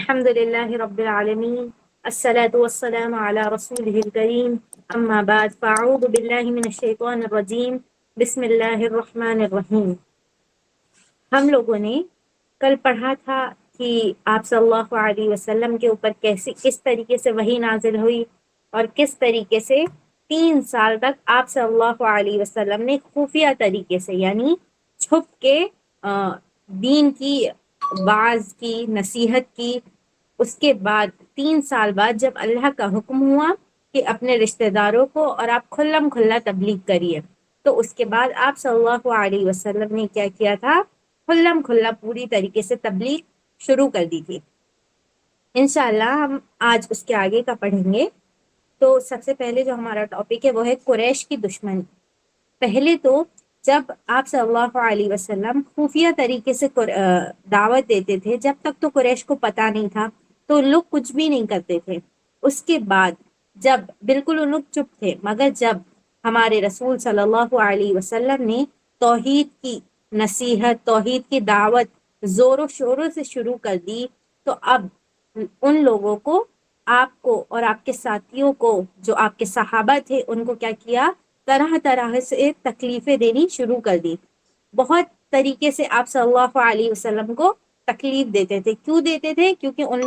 الحمد لله رب العالمين الصلاة والسلام على رسوله الكريم أما بعد فأعوذ بالله من الشيطان الرجيم بسم الله الرحمن الرحیم۔ ہم لوگوں نے کل پڑھا تھا کہ آپ صلی اللہ علیہ وسلم کے اوپر کس طریقے سے وحی نازل ہوئی اور کس طریقے سے 3 سال تک آپ صلی اللہ علیہ وسلم نے خفیہ طریقے سے یعنی چھپ کے دین کی واعظ کی نصیحت کی۔ اس کے بعد 3 سال بعد جب اللہ کا حکم ہوا کہ اپنے رشتہ داروں کو اور آپ کھلم کھلا تبلیغ کریے، تو اس کے بعد آپ صلی اللہ علیہ وسلم نے کیا کیا تھا؟ کھلم کھلا پوری طریقے سے تبلیغ شروع کر دی تھی۔ انشاءاللہ ہم آج اس کے آگے کا پڑھیں گے۔ تو سب سے پہلے جو ہمارا ٹاپک ہے وہ ہے قریش کی دشمنی۔ پہلے تو جب آپ صلی اللہ علیہ وسلم خفیہ طریقے سے دعوت دیتے تھے، جب تک تو قریش کو پتہ نہیں تھا تو لوگ کچھ بھی نہیں کرتے تھے۔ اس کے بعد جب بالکل ان لوگ چپ تھے، مگر جب ہمارے رسول صلی اللہ علیہ وسلم نے توحید کی نصیحت، توحید کی دعوت زور و شوروں سے شروع کر دی، تو اب ان لوگوں کو، آپ کو اور آپ کے ساتھیوں کو، جو آپ کے صحابہ تھے، ان کو کیا کیا؟ طرح طرح سے تکلیفیں دینی شروع کر دی۔ بہت طریقے سے آپ صلی اللہ علیہ وسلم کو تکلیف دیتے تھے۔ کیوں دیتے تھے؟ کیونکہ ان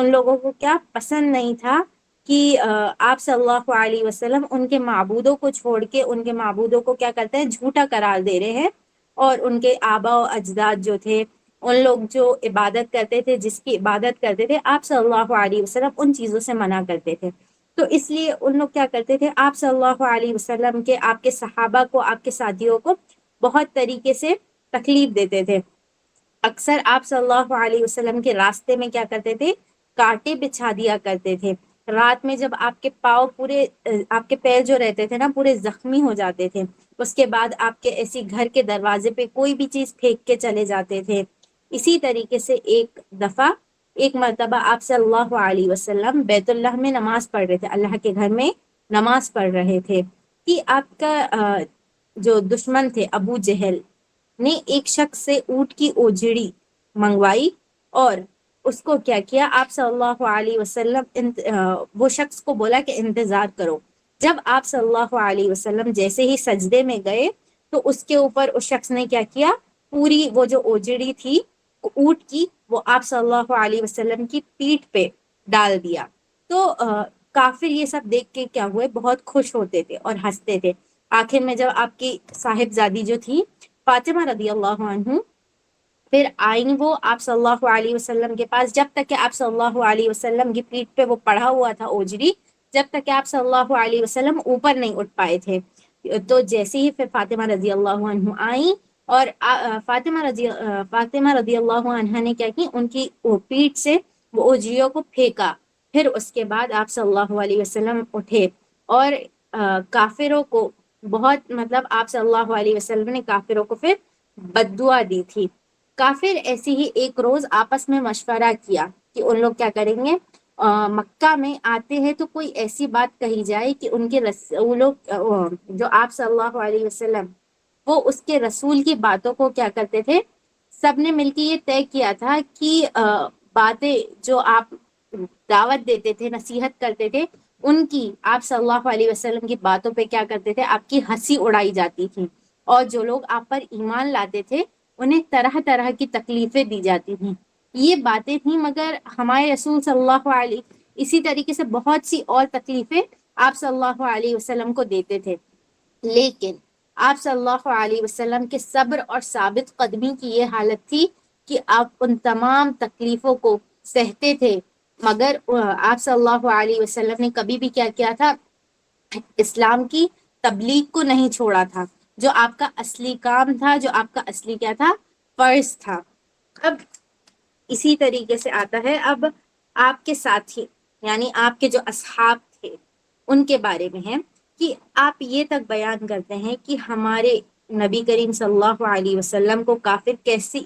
لوگوں کو کیا پسند نہیں تھا کہ آپ صلی اللہ علیہ وسلم ان کے معبودوں کو چھوڑ کے ان کے معبودوں کو کیا کرتے ہیں؟ جھوٹا قرار دے رہے ہیں، اور ان کے آبا و اجداد جو تھے، ان لوگ جو عبادت کرتے تھے، جس کی عبادت کرتے تھے، آپ صلی اللہ علیہ وسلم ان چیزوں سے منع کرتے تھے۔ تو اس لیے ان لوگ کیا کرتے تھے؟ آپ صلی اللہ علیہ وسلم کے، آپ کے صحابہ کو، آپ کے ساتھیوں کو بہت طریقے سے تکلیف دیتے تھے۔ اکثر آپ صلی اللہ علیہ وسلم کے راستے میں کیا کرتے تھے؟ کانٹے بچھا دیا کرتے تھے۔ رات میں جب آپ کے پاؤں پورے، آپ کے پیر جو رہتے تھے نا پورے زخمی ہو جاتے تھے، اس کے بعد آپ کے ایسی گھر کے دروازے پہ کوئی بھی چیز پھینک کے چلے جاتے تھے۔ اسی طریقے سے ایک مرتبہ آپ صلی اللہ علیہ وسلم بیت اللہ میں نماز پڑھ رہے تھے، اللہ کے گھر میں نماز پڑھ رہے تھے، کہ آپ کا جو دشمن تھے ابو جہل نے ایک شخص سے اونٹ کی اوجڑی منگوائی، اور اس کو کیا کیا؟ آپ صلی اللہ علیہ وسلم وہ شخص کو بولا کہ انتظار کرو۔ جب آپ صلی اللہ علیہ وسلم جیسے ہی سجدے میں گئے تو اس کے اوپر اس شخص نے کیا کیا؟ پوری وہ جو اوجڑی تھی اونٹ کی، وہ آپ صلی اللہ علیہ وسلم کی پیٹھ پہ ڈال دیا۔ تو کافر یہ سب دیکھ کے کیا ہوئے؟ بہت خوش ہوتے تھے اور ہنستے تھے۔ آخر میں جب آپ کی صاحبزادی جو تھی فاطمہ رضی اللہ عنہ پھر آئیں، وہ آپ صلی اللہ علیہ وسلم کے پاس، جب تک کہ آپ صلی اللہ علیہ وسلم کی پیٹھ پہ وہ پڑا ہوا تھا اوجری، جب تک کہ آپ صلی اللہ علیہ وسلم اوپر نہیں اٹھ پائے تھے۔ تو جیسے ہی پھر فاطمہ رضی اللہ عنہ آئیں، اور فاطمہ رضی اللہ عنہ نے کیا کی؟ ان کی پیٹھ سے وہ اوجریوں کو پھینکا۔ پھر اس کے بعد آپ صلی اللہ علیہ وسلم اٹھے، اور کافروں کو بہت، مطلب آپ صلی اللہ علیہ وسلم نے کافروں کو پھر بد دعا دی تھی۔ کافر ایسی ہی ایک روز آپس میں مشورہ کیا کہ ان لوگ کیا کریں گے؟ مکہ میں آتے ہیں تو کوئی ایسی بات کہی جائے کہ ان کے جو آپ صلی اللہ علیہ وسلم، وہ اس کے رسول کی باتوں کو کیا کرتے تھے؟ سب نے مل کے یہ طے کیا تھا کہ باتیں جو آپ دعوت دیتے تھے، نصیحت کرتے تھے، ان کی، آپ صلی اللہ علیہ وسلم کی باتوں پہ کیا کرتے تھے؟ آپ کی ہنسی اڑائی جاتی تھی، اور جو لوگ آپ پر ایمان لاتے تھے انہیں طرح طرح کی تکلیفیں دی جاتی تھیں۔ یہ باتیں تھیں، مگر ہمارے رسول صلی اللہ علیہ اسی طریقے سے بہت سی اور تکلیفیں آپ صلی اللہ علیہ وسلم کو دیتے تھے، لیکن آپ صلی اللہ علیہ وسلم کے صبر اور ثابت قدمی کی یہ حالت تھی کہ آپ ان تمام تکلیفوں کو سہتے تھے، مگر آپ صلی اللہ علیہ وسلم نے کبھی بھی کیا کیا تھا؟ اسلام کی تبلیغ کو نہیں چھوڑا تھا، جو آپ کا اصلی کام تھا، جو آپ کا اصلی کیا تھا؟ فرض تھا۔ اب اسی طریقے سے آتا ہے اب آپ کے ساتھی، یعنی آپ کے جو اصحاب تھے، ان کے بارے میں ہے کہ آپ یہ تک بیان کرتے ہیں کہ ہمارے نبی کریم صلی اللہ علیہ وسلم کو کافر کیسی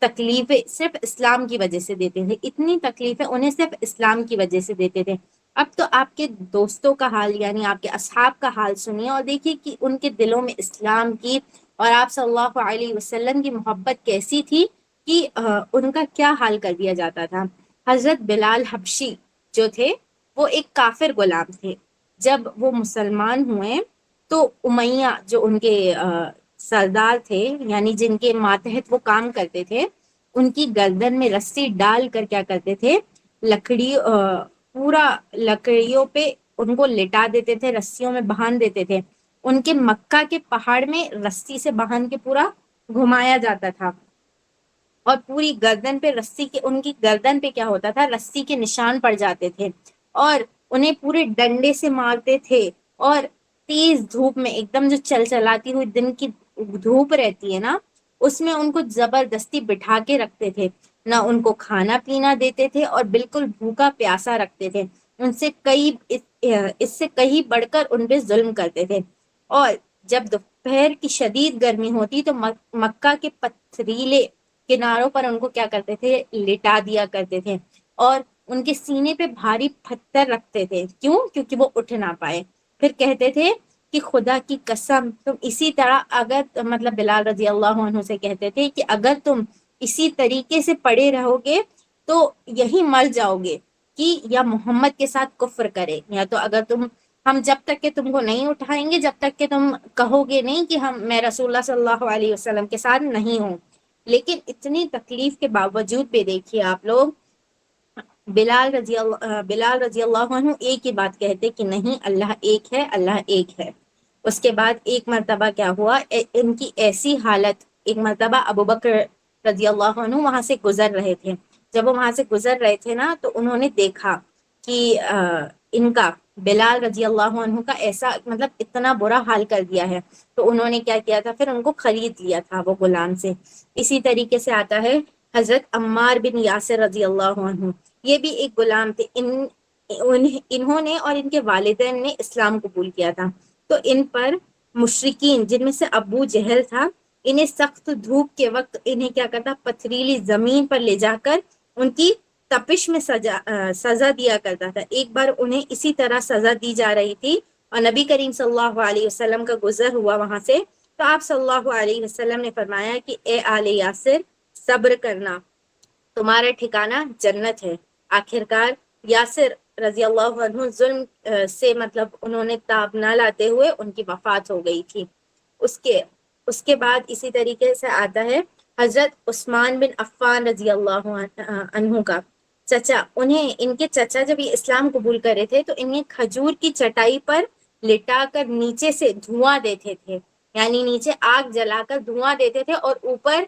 تکلیفیں صرف اسلام کی وجہ سے دیتے تھے، اتنی تکلیفیں انہیں صرف اسلام کی وجہ سے دیتے تھے۔ اب تو آپ کے دوستوں کا حال، یعنی آپ کے اصحاب کا حال سنیے، اور دیکھیے کہ ان کے دلوں میں اسلام کی اور آپ صلی اللہ علیہ وسلم کی محبت کیسی تھی، کہ ان کا کیا حال کر دیا جاتا تھا۔ حضرت بلال حبشی جو تھے وہ ایک کافر غلام تھے، جب وہ مسلمان ہوئے تو امیہ جو ان کے سردار تھے، یعنی جن کے ماتحت وہ کام کرتے تھے، ان کی گردن میں رسی ڈال کر کیا کرتے تھے، لکڑی پورا لکڑیوں پہ ان کو لٹا دیتے تھے، رسیوں میں باندھ دیتے تھے، ان کے مکہ کے پہاڑ میں رسی سے باندھ کے پورا گھمایا جاتا تھا، اور پوری گردن پہ رسی کے، ان کی گردن پہ کیا ہوتا تھا، رسی کے نشان پڑ جاتے تھے، اور انہیں پورے ڈنڈے سے مارتے تھے، اور تیز دھوپ میں ایک دم جو چل چلاتی ہوئی دن کی دھوپ رہتی ہے نا، اس میں ان کو زبردستی بٹھا کے رکھتے تھے، نہ ان کو کھانا پینا دیتے تھے، اور بالکل بھوکا پیاسا رکھتے تھے، ان سے اس سے کہیں بڑھ کر ان پہ ظلم کرتے تھے۔ اور جب دوپہر کی شدید گرمی ہوتی تو مکہ کے پتھریلے کناروں پر ان کو کیا کرتے تھے، لٹا دیا کرتے تھے، اور ان کے سینے پہ بھاری پتھر رکھتے تھے، کیوں؟ کیونکہ وہ اٹھ نہ پائے۔ پھر کہتے تھے کہ خدا کی قسم تم اسی طرح، اگر مطلب بلال رضی اللہ عنہ سے کہتے تھے کہ اگر تم اسی طریقے سے پڑے رہو گے تو یہی مر جاؤ گے، کہ یا محمد کے ساتھ کفر کرے، یا تو اگر ہم جب تک کہ تم کو نہیں اٹھائیں گے، جب تک کہ تم کہو گے نہیں کہ میں رسول اللہ صلی اللہ علیہ وسلم کے ساتھ نہیں ہوں۔ لیکن اتنی تکلیف کے باوجود بھی دیکھیے آپ لوگ، بلال رضی اللہ عنہ ایک ہی بات کہتے کہ نہیں، اللہ ایک ہے، اللہ ایک ہے۔ اس کے بعد ایک مرتبہ کیا ہوا، ان کی ایسی حالت، ایک مرتبہ ابو بکر رضی اللہ عنہ وہاں سے گزر رہے تھے، جب وہ وہاں سے گزر رہے تھے نا، تو انہوں نے دیکھا کہ ان کا بلال رضی اللہ عنہ کا ایسا مطلب اتنا برا حال کر دیا ہے، تو انہوں نے کیا کیا تھا، پھر ان کو خرید لیا تھا وہ غلام سے۔ اسی طریقے سے آتا ہے حضرت عمار بن یاسر رضی اللہ عنہ، یہ بھی ایک غلام تھے، انہوں نے اور ان کے والدین نے اسلام قبول کیا تھا، تو ان پر مشرکین جن میں سے ابو جہل تھا، انہیں سخت دھوپ کے وقت انہیں کیا کرتا، پتھریلی زمین پر لے جا کر ان کی تپش میں سزا دیا کرتا تھا۔ ایک بار انہیں اسی طرح سزا دی جا رہی تھی، اور نبی کریم صلی اللہ علیہ وسلم کا گزر ہوا وہاں سے، تو آپ صلی اللہ علیہ وسلم نے فرمایا کہ اے آل یاسر، صبر کرنا، تمہارا ٹھکانہ جنت ہے۔ آخرکار یاسر رضی اللہ عنہ ظلم سے مطلب انہوں نے تاب نہ لاتے ہوئے ان کی وفات ہو گئی تھی۔ اس کے بعد اسی طریقے سے آتا ہے حضرت عثمان بن عفان رضی اللہ عنہ کا چچا، ان کے چچا جب یہ اسلام قبول کرے تھے تو انہیں کھجور کی چٹائی پر لٹا کر نیچے سے دھواں دیتے تھے، یعنی نیچے آگ جلا کر دھواں دیتے تھے، اور اوپر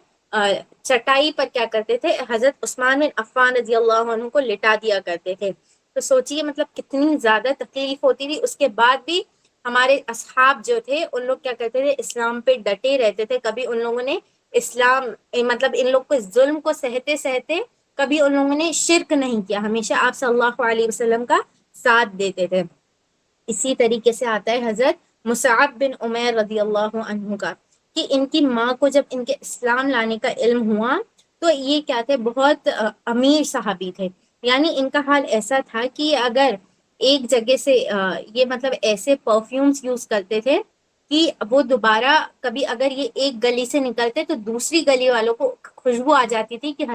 چٹائی پر کیا کرتے تھے، حضرت عثمان بن عفان رضی اللہ عنہ کو لٹا دیا کرتے تھے۔ تو سوچئے مطلب کتنی زیادہ تکلیف ہوتی تھی، اس کے بعد بھی ہمارے اصحاب جو تھے ان لوگ کیا کرتے تھے، اسلام پہ ڈٹے رہتے تھے، کبھی ان لوگوں نے اسلام مطلب ان لوگ کو ظلم کو سہتے سہتے کبھی ان لوگوں نے شرک نہیں کیا، ہمیشہ آپ صلی اللہ علیہ وسلم کا ساتھ دیتے تھے۔ اسی طریقے سے آتا ہے حضرت مصعب بن عمیر رضی اللہ عنہ کا، کہ ان کی ماں کو جب ان کے اسلام لانے کا علم ہوا تو یہ کیا تھے، بہت امیر صحابی تھے، یعنی ان کا حال ایسا تھا کہ اگر ایک جگہ سے یہ مطلب ایسے پرفیومز یوز کرتے تھے کہ وہ دوبارہ کبھی اگر یہ ایک گلی سے نکلتے تو دوسری گلی والوں کو خوشبو آ جاتی تھی کہ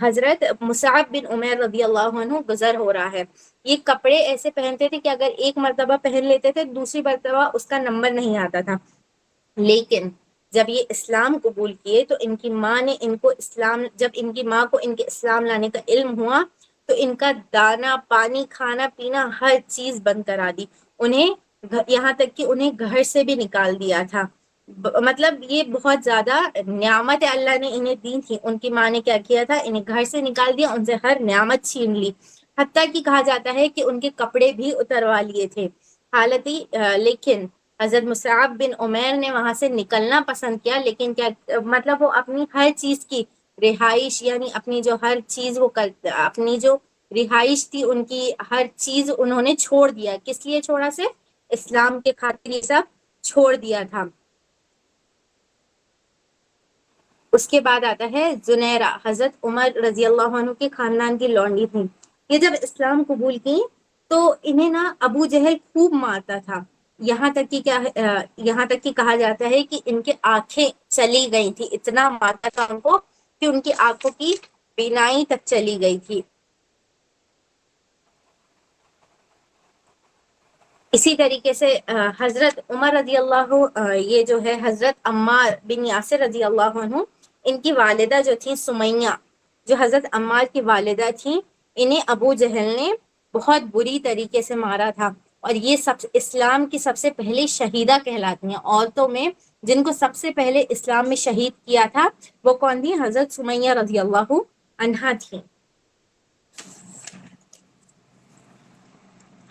حضرت مصعب بن عمیر رضی اللہ عنہ گزر ہو رہا ہے۔ یہ کپڑے ایسے پہنتے تھے کہ اگر ایک مرتبہ پہن لیتے تھے دوسری مرتبہ اس کا نمبر نہیں آتا تھا، لیکن جب یہ اسلام قبول کیے تو ان کی ماں نے ان کو جب ان کی ماں کو ان کے اسلام لانے کا علم ہوا تو ان کا دانا پانی کھانا پینا ہر چیز بند کرا دی، انہیں یہاں تک کہ انہیں گھر سے بھی نکال دیا تھا۔ مطلب یہ بہت زیادہ نعمت اللہ نے انہیں دی تھی، ان کی ماں نے کیا کیا تھا، انہیں گھر سے نکال دیا، ان سے ہر نعمت چھین لی، حتیٰ کہ کہا جاتا ہے کہ ان کے کپڑے بھی اتروا لیے تھے حالتی۔ لیکن حضرت مصعب بن عمیر نے وہاں سے نکلنا پسند کیا، لیکن کیا مطلب وہ اپنی ہر چیز کی رہائش، یعنی اپنی جو ہر چیز وہ اپنی جو رہائش تھی ان کی ہر چیز انہوں نے چھوڑ دیا۔ کس لیے چھوڑا؟ سے اسلام کے خاطر یہ سب چھوڑ دیا تھا۔ اس کے بعد آتا ہے زنیرہ، حضرت عمر رضی اللہ عنہ کے خاندان کی لونڈی تھی، یہ جب اسلام قبول کی تو انہیں نا ابو جہل خوب مارتا تھا، یہاں تک کہ کہا جاتا ہے کہ ان کے آنکھیں چلی گئی تھی، اتنا مارتا تھا ان کو کہ ان کی آنکھوں کی بینائی تک چلی گئی تھی۔ اسی طریقے سے حضرت عمر رضی اللہ یہ جو ہے حضرت عمار بن یاسر رضی اللہ عنہ، ان کی والدہ جو تھیں سمیہ، جو حضرت عمار کی والدہ تھیں، انہیں ابو جہل نے بہت بری طریقے سے مارا تھا، اور یہ سب اسلام کی سب سے پہلے شہیدہ کہلاتی ہیں۔ عورتوں میں جن کو سب سے پہلے اسلام میں شہید کیا تھا وہ کون تھی؟ حضرت سمیہ رضی اللہ عنہا تھیں۔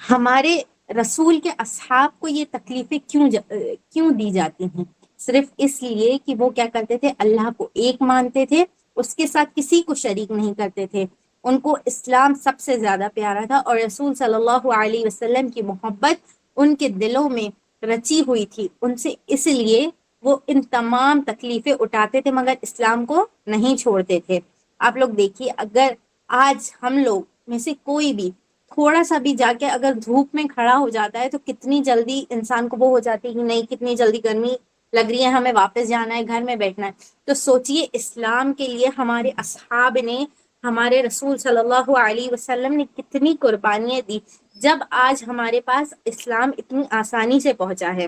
ہمارے رسول کے اصحاب کو یہ تکلیفیں کیوں دی جاتی ہیں؟ صرف اس لیے کہ وہ کیا کرتے تھے؟ اللہ کو ایک مانتے تھے، اس کے ساتھ کسی کو شریک نہیں کرتے تھے، ان کو اسلام سب سے زیادہ پیارا تھا، اور رسول صلی اللہ علیہ وسلم کی محبت ان کے دلوں میں رچی ہوئی تھی ان سے، اس لیے وہ ان تمام تکلیفیں اٹھاتے تھے مگر اسلام کو نہیں چھوڑتے تھے۔ آپ لوگ دیکھیے، اگر آج ہم لوگ میں سے کوئی بھی تھوڑا سا بھی جا کے اگر دھوپ میں کھڑا ہو جاتا ہے تو کتنی جلدی انسان کو وہ ہو جاتی ہے کہ نہیں، کتنی جلدی گرمی لگ رہی ہے، ہمیں واپس جانا ہے، گھر میں بیٹھنا ہے۔ تو سوچئے اسلام کے لیے ہمارے اصحاب نے، ہمارے رسول صلی اللہ علیہ وسلم نے کتنی قربانیاں دی، جب آج ہمارے پاس اسلام اتنی آسانی سے پہنچا ہے۔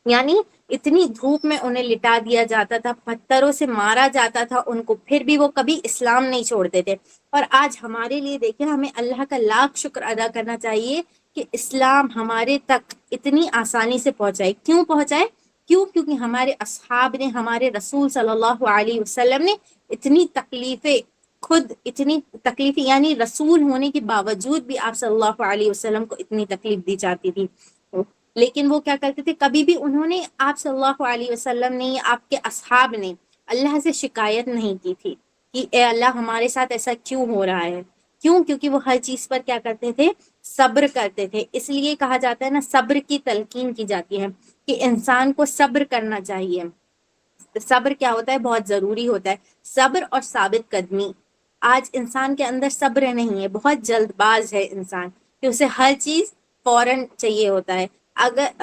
یعنی اتنی دھوپ میں انہیں لٹا دیا جاتا تھا، پتھروں سے مارا جاتا تھا ان کو، پھر بھی وہ کبھی اسلام نہیں چھوڑتے تھے۔ اور آج ہمارے لیے دیکھیں، ہمیں اللہ کا لاکھ شکر ادا کرنا چاہیے کہ اسلام ہمارے تک اتنی آسانی سے پہنچائے۔ کیوں پہنچائے؟ کیونکہ ہمارے اصحاب نے، ہمارے رسول صلی اللہ علیہ وسلم نے اتنی تکلیفیں یعنی رسول ہونے کے باوجود بھی آپ صلی اللہ علیہ وسلم کو اتنی تکلیف دی جاتی تھی، لیکن وہ کیا کرتے تھے؟ کبھی بھی انہوں نے، آپ صلی اللہ علیہ وسلم نے، آپ کے اصحاب نے اللہ سے شکایت نہیں کی تھی کہ اے اللہ ہمارے ساتھ ایسا کیوں ہو رہا ہے۔ کیوں؟ کیونکہ وہ ہر چیز پر کیا کرتے تھے؟ صبر کرتے تھے۔ اس لیے کہا جاتا ہے نا، صبر کی تلقین کی جاتی ہے کہ انسان کو صبر کرنا چاہیے۔ صبر کیا ہوتا ہے؟ بہت ضروری ہوتا ہے، صبر اور ثابت قدمی۔ آج انسان کے اندر صبر نہیں ہے، بہت جلد باز ہے انسان کہ اسے ہر چیز فوراً چاہیے ہوتا ہے۔ اگر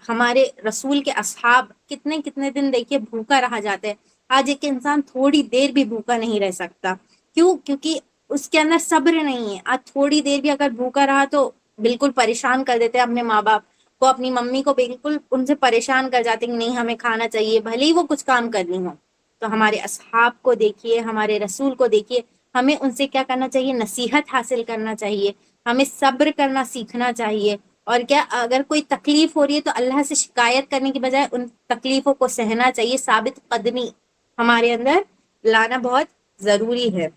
ہمارے رسول کے اصحاب کتنے کتنے دن دیکھیے بھوکا رہا جاتا ہے، آج ایک انسان تھوڑی دیر بھی بھوکا نہیں رہ سکتا۔ کیوں؟ کیونکہ اس کے اندر صبر نہیں ہے۔ آج تھوڑی دیر بھی اگر بھوکا رہا تو بالکل پریشان کر دیتے ہیں اپنے ماں باپ کو، اپنی ممی کو، بالکل ان سے پریشان کر جاتے ہیں کہ نہیں ہمیں کھانا چاہیے، بھلے ہی وہ کچھ کام کرنی ہو۔ تو ہمارے اصحاب کو دیکھیے، ہمارے رسول کو دیکھیے، ہمیں ان سے کیا کرنا چاہیے؟ نصیحت حاصل کرنا چاہیے، ہمیں صبر کرنا سیکھنا چاہیے۔ اور کیا اگر کوئی تکلیف ہو رہی ہے تو اللہ سے شکایت کرنے کی بجائے ان تکلیفوں کو سہنا چاہیے، ثابت قدمی ہمارے اندر لانا بہت ضروری ہے۔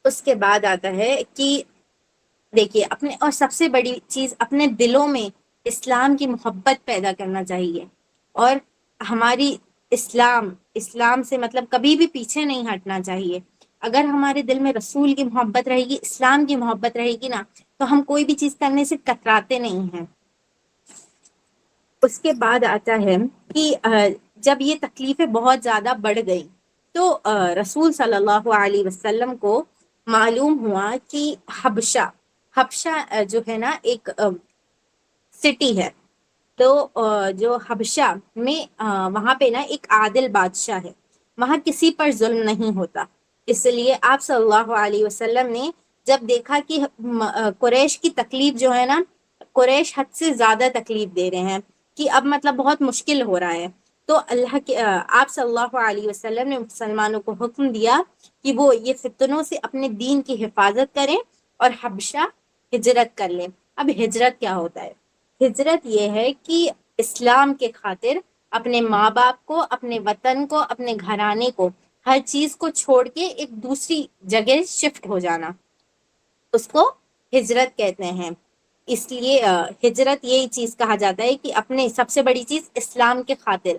اس کے بعد آتا ہے کہ دیکھیے اپنے، اور سب سے بڑی چیز اپنے دلوں میں اسلام کی محبت پیدا کرنا چاہیے، اور ہماری اسلام سے مطلب کبھی بھی پیچھے نہیں ہٹنا چاہیے۔ اگر ہمارے دل میں رسول کی محبت رہے گی، اسلام کی محبت رہے گی نا، تو ہم کوئی بھی چیز کرنے سے کتراتے نہیں ہیں۔ اس کے بعد آتا ہے کہ جب یہ تکلیفیں بہت زیادہ بڑھ گئی تو رسول صلی اللہ علیہ وسلم کو معلوم ہوا کہ حبشہ جو ہے نا ایک سٹی ہے، تو جو حبشہ میں وہاں پہ نا ایک عادل بادشاہ ہے، وہاں کسی پر ظلم نہیں ہوتا۔ اس لیے آپ صلی اللہ علیہ وسلم نے جب دیکھا کہ قریش کی تکلیف جو ہے نا، قریش حد سے زیادہ تکلیف دے رہے ہیں کہ اب مطلب بہت مشکل ہو رہا ہے، تو اللہ کے آپ صلی اللہ علیہ وسلم نے مسلمانوں کو حکم دیا کہ وہ یہ فتنوں سے اپنے دین کی حفاظت کریں اور حبشہ ہجرت کر لیں۔ اب ہجرت کیا ہوتا ہے؟ ہجرت یہ ہے کہ اسلام کے خاطر اپنے ماں باپ کو، اپنے وطن کو، اپنے گھرانے کو، ہر چیز کو چھوڑ کے ایک دوسری جگہ شفٹ ہو جانا، اس کو ہجرت کہتے ہیں۔ اس لیے ہجرت یہی چیز کہا جاتا ہے کہ اپنے سب سے بڑی چیز اسلام کے خاطر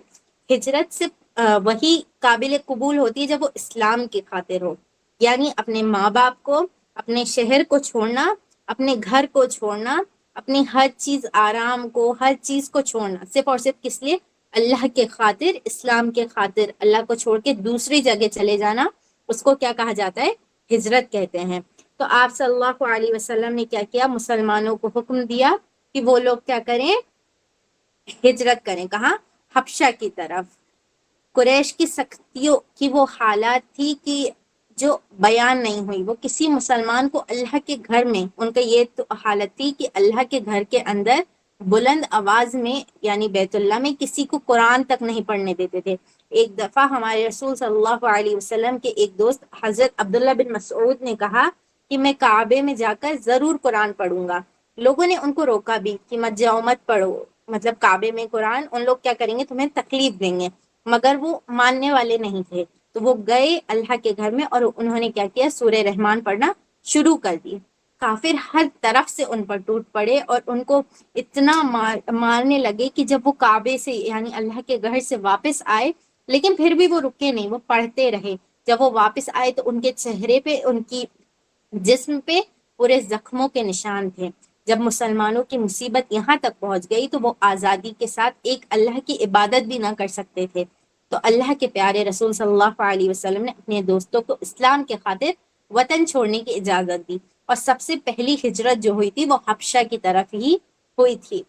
ہجرت صرف وہی قابل قبول ہوتی ہے جب وہ اسلام کی خاطر ہو، یعنی اپنے ماں باپ کو، اپنے شہر کو چھوڑنا، اپنے گھر کو چھوڑنا، اپنی ہر چیز، آرام کو، ہر چیز کو چھوڑنا، صرف اور صرف کس لیے؟ اللہ کے خاطر، اسلام کے خاطر اللہ کو چھوڑ کے دوسری جگہ چلے جانا، اس کو کیا کہا جاتا ہے؟ ہجرت کہتے ہیں۔ تو آپ صلی اللہ علیہ وسلم نے کیا کیا؟ مسلمانوں کو حکم دیا کہ وہ لوگ کیا کریں؟ ہجرت کریں۔ کہاں؟ حبشہ کی طرف۔ قریش کی سختیوں کی وہ حالات تھی کہ جو بیان نہیں ہوئی. وہ کسی مسلمان کو اللہ کے گھر میں، ان کا یہ تو حالت تھی کہ اللہ کے گھر کے اندر بلند آواز میں یعنی بیت اللہ میں کسی کو قرآن تک نہیں پڑھنے دیتے تھے. ایک دفعہ ہمارے رسول صلی اللہ علیہ وسلم کے ایک دوست حضرت عبداللہ بن مسعود نے کہا کہ میں کعبے میں جا کر ضرور قرآن پڑھوں گا. لوگوں نے ان کو روکا بھی کہ مت جاؤ، مت پڑھو، مطلب کعبے میں قرآن، ان لوگ کیا کریں گے، تمہیں تکلیف دیں گے. مگر وہ ماننے والے نہیں تھے. تو وہ گئے اللہ کے گھر میں اور انہوں نے کیا کیا، سورہ رحمان پڑھنا شروع کر دی. کافر ہر طرف سے ان پر ٹوٹ پڑے اور ان کو اتنا مارنے لگے کہ جب وہ کعبے سے یعنی اللہ کے گھر سے واپس آئے، لیکن پھر بھی وہ رکے نہیں، وہ پڑھتے رہے. جب وہ واپس آئے تو ان کے چہرے پہ، ان کی جسم پہ پورے زخموں کے نشان تھے. جب مسلمانوں کی مصیبت یہاں تک پہنچ گئی تو وہ آزادی کے ساتھ ایک اللہ کی عبادت بھی نہ کر سکتے تھے. تو اللہ کے پیارے رسول صلی اللہ علیہ وسلم نے اپنے دوستوں کو اسلام کے خاطر وطن چھوڑنے کی اجازت دی. اور سب سے پہلی ہجرت جو ہوئی تھی وہ حبشہ کی طرف ہی ہوئی تھی.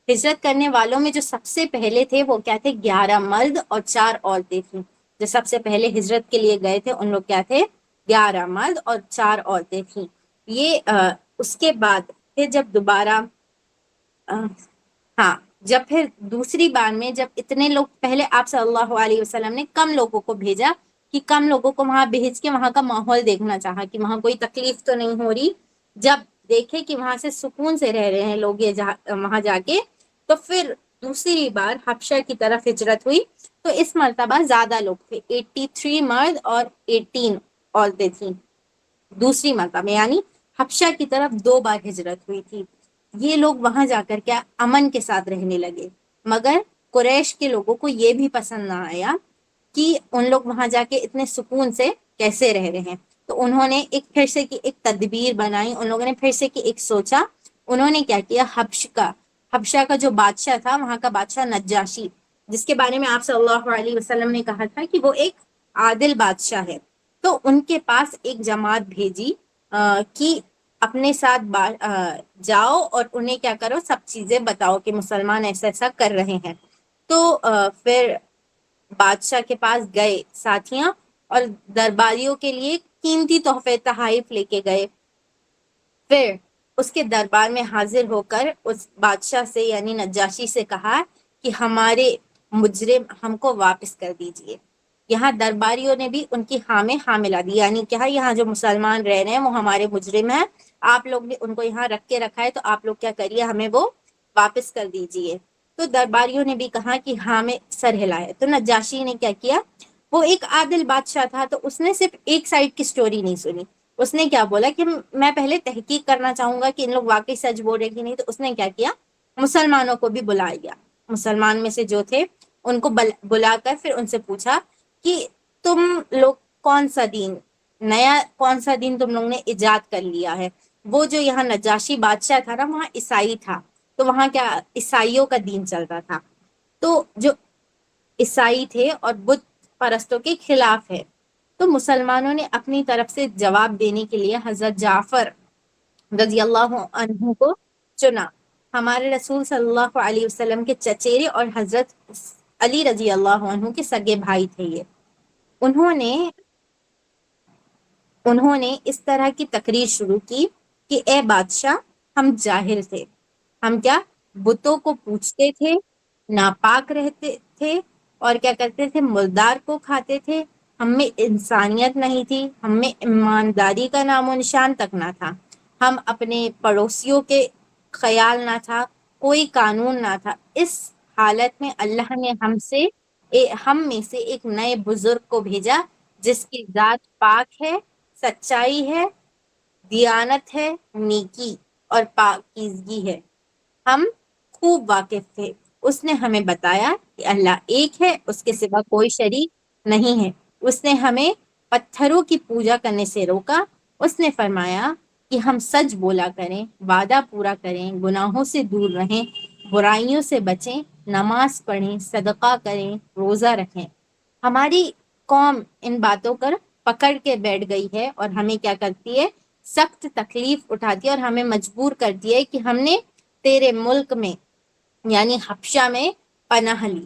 ہجرت کرنے والوں میں جو سب سے پہلے تھے وہ کیا تھے، 11 مرد اور 4 عورتیں تھیں. جو سب سے پہلے ہجرت کے لیے گئے تھے ان لوگ کیا تھے، 11 مرد اور 4 عورتیں تھیں. یہ اس کے بعد پھر جب دوبارہ ہاں جب پھر دوسری بار میں جب اتنے لوگ، پہلے آپ صلی اللہ علیہ وسلم نے کم لوگوں کو بھیجا کہ کم لوگوں کو وہاں بھیج کے وہاں کا ماحول دیکھنا چاہا کہ وہاں کوئی تکلیف تو نہیں ہو رہی. جب دیکھے کہ وہاں سے سکون سے رہ رہے ہیں لوگ یہ وہاں جا کے، تو پھر دوسری بار حبشہ کی طرف ہجرت ہوئی. تو اس مرتبہ زیادہ لوگ تھے، 83 مرد اور 18 عورتیں تھیں دوسری مرتبہ، یعنی حبشہ کی طرف 2 بار ہجرت ہوئی تھی. یہ لوگ وہاں جا کر کیا امن کے ساتھ رہنے لگے. مگر قریش کے لوگوں کو یہ بھی پسند نہ آیا کہ ان لوگ وہاں جا کے اتنے سکون سے کیسے رہ رہے ہیں. تو انہوں نے ایک پھر سے کی ایک تدبیر بنائی، ان لوگوں نے پھر سے کی ایک سوچا. انہوں نے کیا کیا، حبشہ کا جو بادشاہ تھا، وہاں کا بادشاہ نجاشی، جس کے بارے میں آپ صلی اللہ علیہ وسلم نے کہا تھا کہ وہ ایک عادل بادشاہ ہے. تو ان کے پاس ایک جماعت بھیجی کہ اپنے ساتھ جاؤ اور انہیں کیا کرو، سب چیزیں بتاؤ کہ مسلمان ایسا ایسا کر رہے ہیں. تو پھر بادشاہ کے پاس گئے ساتھیاں اور درباریوں کے لیے قیمتی تحفے تحائف لے کے گئے. پھر اس کے دربار میں حاضر ہو کر اس بادشاہ سے یعنی نجاشی سے کہا کہ ہمارے مجرم ہم کو واپس کر دیجئے. یہاں درباریوں نے بھی ان کی ہاں میں ہاں ملا دی، یعنی کہا یہاں جو مسلمان رہ رہے ہیں وہ ہمارے مجرم ہیں، آپ لوگ نے ان کو یہاں رکھ کے رکھا ہے تو آپ لوگ کیا کریے، ہمیں وہ واپس کر دیجئے. تو درباریوں نے بھی کہا کہ ہاں میں سر ہلایا. تو نجاشی نے کیا کیا، وہ ایک عادل بادشاہ تھا تو اس نے صرف ایک سائیڈ کی سٹوری نہیں سنی. اس نے کیا بولا کہ میں پہلے تحقیق کرنا چاہوں گا کہ ان لوگ واقعی سچ بول رہے کہ نہیں. تو اس نے کیا کیا، مسلمانوں کو بھی بلایا، مسلمان میں سے جو تھے ان کو بلا کر پھر ان سے پوچھا کہ تم لوگ کون سا دین، نیا کون سا دین تم لوگ نے ایجاد کر لیا ہے. وہ جو یہاں نجاشی بادشاہ تھا نا، وہاں عیسائی تھا، تو وہاں کیا عیسائیوں کا دین چلتا تھا. تو جو عیسائی تھے اور بت پرستوں کے خلاف ہے. تو مسلمانوں نے اپنی طرف سے جواب دینے کے لیے حضرت جعفر رضی اللہ عنہ کو چنا. ہمارے رسول صلی اللہ علیہ وسلم کے چچیرے اور حضرت علی رضی اللہ عنہ کے سگے بھائی تھے یہ. انہوں نے اس طرح کی تقریر شروع کی کہ اے بادشاہ، ہم جاہل تھے، ہم کیا بتوں کو پوچھتے تھے، ناپاک رہتے تھے اور کیا کرتے تھے، مردار کو کھاتے تھے. ہم میں انسانیت نہیں تھی، ہم میں ایمانداری کا نام و نشان تک نہ تھا. ہم اپنے پڑوسیوں کے خیال نہ تھا، کوئی قانون نہ تھا. اس حالت میں اللہ نے ہم میں سے ایک نئے بزرگ کو بھیجا جس کی ذات پاک ہے، سچائی ہے، دیانت ہے، نیکی اور پاکیزگی ہے. ہم خوب واقف تھے. اس نے ہمیں بتایا کہ اللہ ایک ہے، اس کے سوا کوئی شریک نہیں ہے. اس نے ہمیں پتھروں کی پوجا کرنے سے روکا. اس نے فرمایا کہ ہم سچ بولا کریں، وعدہ پورا کریں، گناہوں سے دور رہیں، برائیوں سے بچیں، نماز پڑھیں، صدقہ کریں، روزہ رکھیں. ہماری قوم ان باتوں پر پکڑ کے بیٹھ گئی ہے اور ہمیں کیا کرتی ہے، سخت تکلیف اٹھاتی ہے اور ہمیں مجبور کرتی ہے کہ ہم نے تیرے ملک میں یعنی حبشہ میں پناہ لی.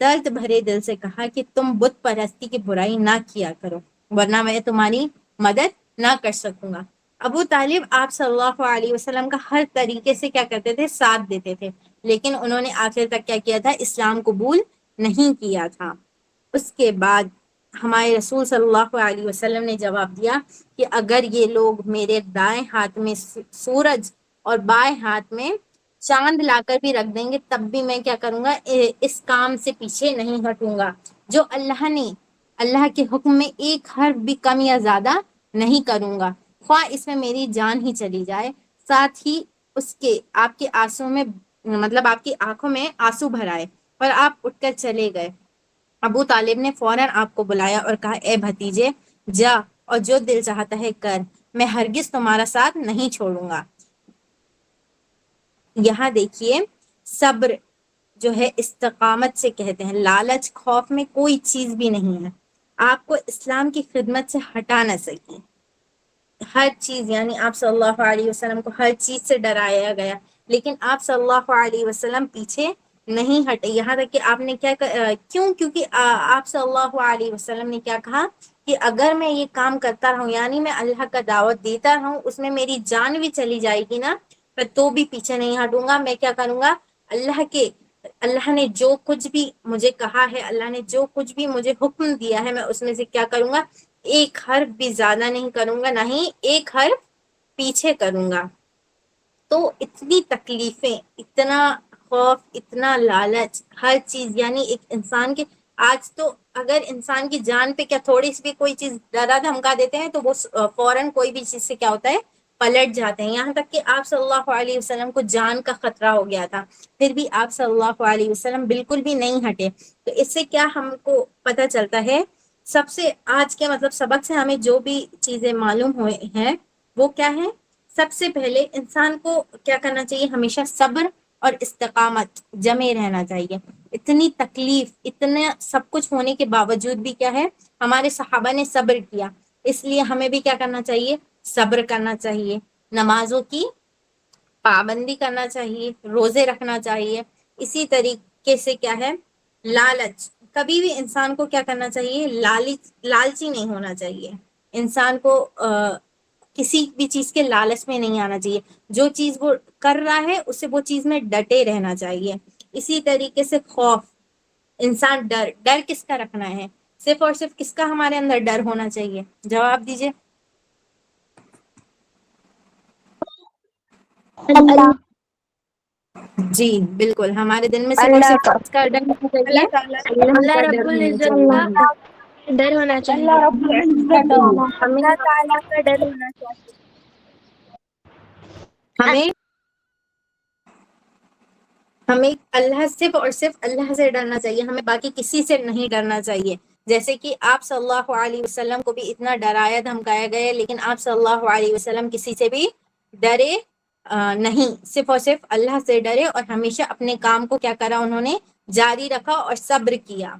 درد بھرے دل سے کہا کہ تم بت پرستی کی برائی نہ کیا کرو ورنہ میں تمہاری مدد نہ کر سکوں گا۔ ابو طالب آپ صلی اللہ علیہ وسلم کا ہر طریقے سے کیا کرتے تھے، ساتھ دیتے تھے، لیکن انہوں نے آخر تک کیا کیا تھا، اسلام قبول نہیں کیا تھا۔ اس کے بعد ہمارے رسول صلی اللہ علیہ وسلم نے جواب دیا کہ اگر یہ لوگ میرے دائیں ہاتھ میں سورج اور بائیں ہاتھ میں چاند لا کر بھی رکھ دیں گے تب بھی میں کیا کروں گا، اس کام سے پیچھے نہیں ہٹوں گا۔ جو اللہ کے حکم میں ایک حرف بھی کم یا زیادہ نہیں کروں گا، خواہ اس میں میری جان ہی چلی جائے۔ ساتھ ہی اس کے آپ کے آنسوں میں مطلب آپ کی آنکھوں میں آنسو بھرائے اور آپ اٹھ کر چلے گئے۔ ابو طالب نے فوراً آپ کو بلایا اور کہا اے بھتیجے جا اور جو دل چاہتا ہے کر، میں ہرگز تمہارا ساتھ نہیں چھوڑوں گا۔ یہاں دیکھیے صبر جو ہے استقامت سے کہتے ہیں، لالچ خوف میں کوئی چیز بھی نہیں ہے، آپ کو اسلام کی خدمت سے ہٹا نہ سکی۔ ہر چیز یعنی آپ صلی اللہ علیہ وسلم کو ہر چیز سے ڈرایا گیا، لیکن آپ صلی اللہ علیہ وسلم پیچھے نہیں ہٹے، یہاں تک کہ آپ نے کیا کیوں، کیونکہ آپ صلی اللہ علیہ وسلم نے کیا کہا کہ اگر میں یہ کام کرتا رہوں یعنی میں اللہ کا دعوت دیتا رہوں، اس میں میری جان بھی چلی جائے گی نا، میں تو بھی پیچھے نہیں ہٹوں گا۔ میں کیا کروں گا، اللہ نے جو کچھ بھی مجھے کہا ہے، اللہ نے جو کچھ بھی مجھے حکم دیا ہے، میں اس میں سے کیا کروں گا، ایک حرف بھی زیادہ نہیں کروں گا، نہ ہی ایک حرف پیچھے کروں گا۔ تو اتنی تکلیفیں، اتنا خوف، اتنا لالچ، ہر چیز یعنی ایک انسان کے آج تو اگر انسان کی جان پہ کیا تھوڑی سی بھی کوئی چیز ڈرا دھمکا دیتے ہیں تو وہ فوراً کوئی بھی چیز سے کیا ہوتا ہے، پلٹ جاتے ہیں۔ یہاں تک کہ آپ صلی اللہ علیہ وسلم کو جان کا خطرہ ہو گیا تھا، پھر بھی آپ صلی اللہ علیہ وسلم بالکل بھی نہیں ہٹے۔ تو اس سے کیا ہم کو پتہ چلتا ہے، سب سے آج کے مطلب سبق سے ہمیں جو بھی چیزیں معلوم ہوئے ہیں وہ کیا ہے، سب سے پہلے انسان کو کیا کرنا چاہیے، ہمیشہ صبر اور استقامت جمے رہنا چاہیے۔ اتنی تکلیف، اتنا سب کچھ ہونے کے باوجود بھی کیا ہے، ہمارے صحابہ نے صبر کیا، اس لیے ہمیں بھی کیا کرنا چاہیے، صبر کرنا چاہیے، نمازوں کی پابندی کرنا چاہیے، روزے رکھنا چاہیے۔ اسی طریقے سے کیا ہے، لالچ کبھی بھی انسان کو کیا کرنا چاہیے، لالچی نہیں ہونا چاہیے، انسان کو کسی بھی چیز کے لالچ میں نہیں آنا چاہیے، جو چیز وہ کر رہا ہے اسے وہ چیز میں ڈٹے رہنا چاہیے۔ اسی طریقے سے خوف، انسان ڈر کس کا رکھنا ہے، صرف اور صرف کس کا ہمارے اندر ڈر ہونا چاہیے، جواب دیجئے۔ اللہ جی بالکل، ہمارے دل میں صرف اور اللہ صرف کا کس کا ڈر ہونا چاہیے، اللہ تعالیٰ اللہ اللہ کا رب ڈر ہونا العزت چاہیے۔ کا ڈر ہونا چاہیے، اللہ رب العزت ہمیں اللہ تعالیٰ کا ڈر ہونا چاہیے۔ ہمیں ہمیں اللہ صرف اور صرف اللہ سے ڈرنا چاہیے، ہمیں باقی کسی سے نہیں ڈرنا چاہیے۔ جیسے کہ آپ صلی اللہ علیہ وسلم کو بھی اتنا ڈرایا دھمکایا گیا، لیکن آپ صلی اللہ علیہ وسلم کسی سے بھی ڈرے نہیں، صرف اور صرف اللہ سے ڈرے اور ہمیشہ اپنے کام کو کیا کرا، انہوں نے جاری رکھا اور صبر کیا۔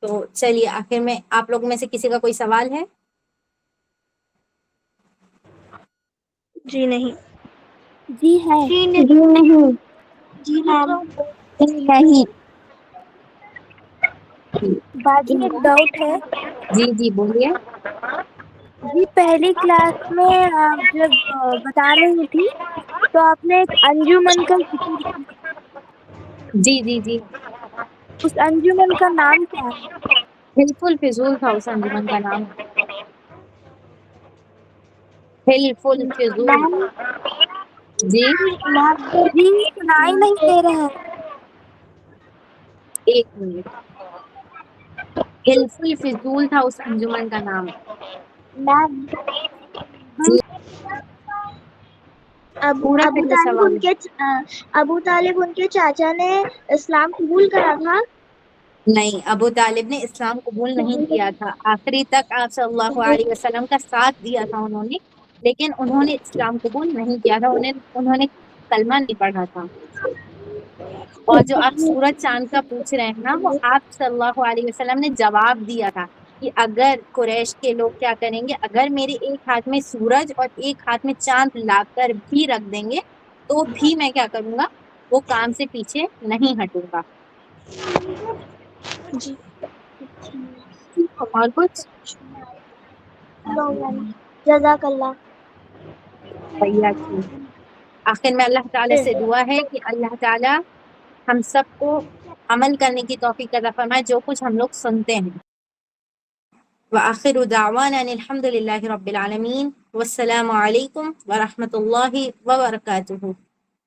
تو چلیے آخر میں آپ لوگوں میں سے کسی کا کوئی سوال ہے؟ جی نہیں، جی ہے، جی نہیں، جی میم، نہیں باجی ایک ڈاؤٹ ہے۔ جی جی بولیے۔ جی پہلی کلاس میں آپ جب بتا رہی تھی تو آپ نے ایک انجمن کا ذکر کیا، جی جی جی اس انجمن کا نام کیا ہے؟ حلف الفضول تھا اس انجمن کا نام، حلف الفضول۔ میم جی جی سنائی نہیں دے رہا ہے۔ ایک منٹ، حلف الفضول تھا اس انجمن کا نام۔ میم جی پورا ابو کریے طالب سوال۔ ابو طالب ان کے چاچا نے اسلام قبول کرا تھا؟ نہیں، ابو طالب نے اسلام قبول نہیں کیا تھا، آخری تک آپ صلی اللہ علیہ وسلم کا ساتھ دیا تھا انہوں نے، لیکن انہوں نے اسلام قبول نہیں کیا تھا، انہوں نے کلمہ نہیں پڑھا تھا۔ اور جو آپ سورج چاند کا پوچھ رہے ہیں نا، وہ آپ صلی اللہ علیہ وسلم نے جواب دیا تھا کہ اگر قریش کے لوگ کیا کریں گے، اگر میرے ایک ہاتھ میں سورج اور ایک ہاتھ میں چاند لا کر بھی رکھ دیں گے تو بھی میں کیا کروں گا، وہ کام سے پیچھے نہیں ہٹوں گا۔ جی اور کچھ؟ جزاک اللہ. آخر میں اللہ تعالیٰ سے دعا ہے کہ اللہ تعالیٰ ہم سب کو عمل کرنے کی توفیق عطا فرمائے جو کچھ ہم لوگ سنتے ہیں. وآخر دعوانا ان الحمد للہ رب العالمین والسلام علیکم ورحمۃ اللہ وبرکاتہ.